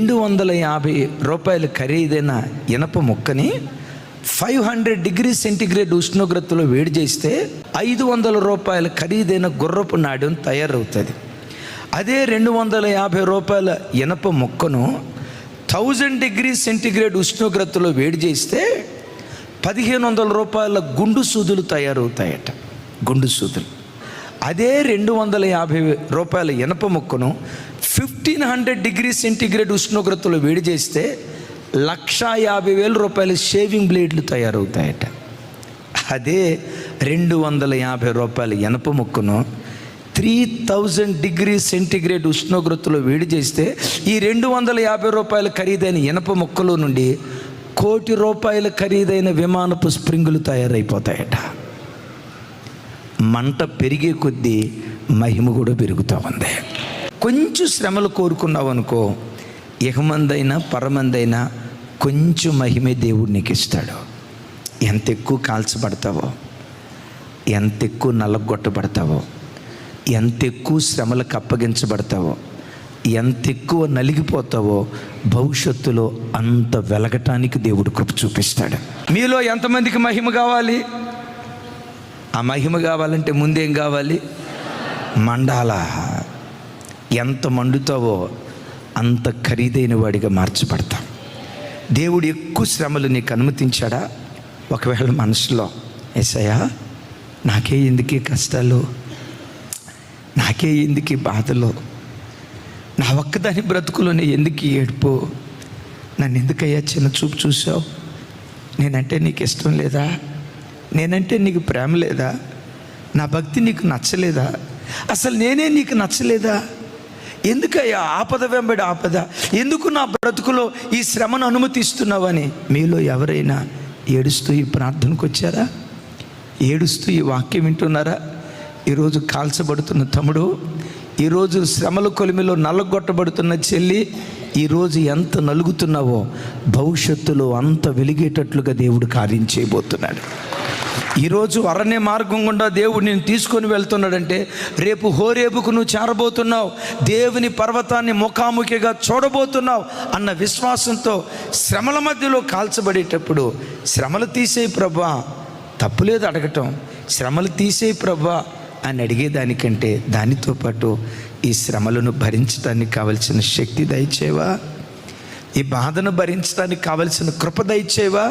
250 ఖరీదైన ఇనప ముక్కని 500 డిగ్రీ సెంటిగ్రేడ్ ఉష్ణోగ్రతలో వేడి చేస్తే 500 ఖరీదైన గుర్రపు నాడ్యం తయారవుతుంది. అదే 250 ఇనప ముక్కను 1000 డిగ్రీ సెంటిగ్రేడ్ ఉష్ణోగ్రతలో వేడి చేస్తే 1500 గుండు సూదులు తయారవుతాయట. గుండు సూదులు. అదే 250 ఇనప ముక్కను 1500 డిగ్రీ సెంటిగ్రేడ్ ఉష్ణోగ్రతలో వేడి చేస్తే 1,50,000 షేవింగ్ బ్లేడ్లు తయారవుతాయట. అదే 250 ఇనప ముక్కను 3000 డిగ్రీ సెంటిగ్రేడ్ ఉష్ణోగ్రతలో వేడి చేస్తే ఈ 250 ఖరీదైన ఇనప ముక్కలో నుండి ₹1,00,00,000 ఖరీదైన విమానపు స్ప్రింగులు తయారైపోతాయట. మంట పెరిగే కొద్దీ మహిమ కూడా పెరుగుతూ ఉంది. కొంచెం శ్రమలు కోరుకున్నావు అనుకో, ఇహమందైనా పరమందైనా కొంచెం మహిమే దేవుడు నీకు ఇస్తాడు. ఎంత ఎక్కువ కాల్చబడతావో, ఎంత ఎక్కువ నలగొట్టబడతావో, ఎంత ఎక్కువ శ్రమలకు అప్పగించబడతావో, ఎంత ఎక్కువ నలిగిపోతావో భవిష్యత్తులో అంత వెలగటానికి దేవుడు కృప చూపిస్తాడు. మీలో ఎంతమందికి మహిమ కావాలి? ఆ మహిమ కావాలంటే ముందేం కావాలి? మండాల. ఎంత మండుతావో అంత ఖరీదైన వాడిగా మార్చబడతాం. దేవుడు ఎక్కువ శ్రమలు నీకు అనుమతించాడా? ఒకవేళ మనసులో యేసయ్యా నాకే ఎందుకు కష్టాలు, నాకే ఎందుకు బాధలు, నా ఒక్కదాని బ్రతుకులోనే ఎందుకు ఏడుపు, నన్ను ఎందుకయ్యా చిన్న చూపు చూసావు, నేనంటే నీకు ఇష్టం లేదా, నేనంటే నీకు ప్రేమ లేదా, నా భక్తి నీకు నచ్చలేదా, అసలు నేనే నీకు నచ్చలేదా, ఎందుకయ్యా ఆపద వెంబడి ఆపద, ఎందుకు నా బ్రతుకులో ఈ శ్రమను అనుమతిస్తున్నావని మీలో ఎవరైనా ఏడుస్తూ ఈ ప్రార్థనకు వచ్చారా? ఏడుస్తూ ఈ వాక్యం వింటున్నారా? ఈరోజు కాల్చబడుతున్న తమ్ముడు, ఈరోజు శ్రమల కొలిమిలో నల్లగొట్టబడుతున్న చెల్లి, ఈరోజు ఎంత నలుగుతున్నావో భవిష్యత్తులో అంత వెలిగేటట్లుగా దేవుడు కార్యం చేయబోతున్నాడు. ఈరోజు అరణ్య మార్గం గుండా దేవుడు నేను తీసుకొని వెళ్తున్నాడంటే రేపు హోరేబుకు నువ్వు చేరబోతున్నావు, దేవుని పర్వతాన్ని ముఖాముఖిగా చూడబోతున్నావు అన్న విశ్వాసంతో శ్రమల మధ్యలో కాల్చబడేటప్పుడు శ్రమలు తీసేయి ప్రభా, తప్పులేదు అడగటం, శ్రమలు తీసేయి ప్రభా అని అడిగేదానికంటే దానితో పాటు ఈ శ్రమలను భరించడానికి కావలసిన శక్తి దయచేవా, ఈ బాధను భరించడానికి కావలసిన కృప దయచేవా,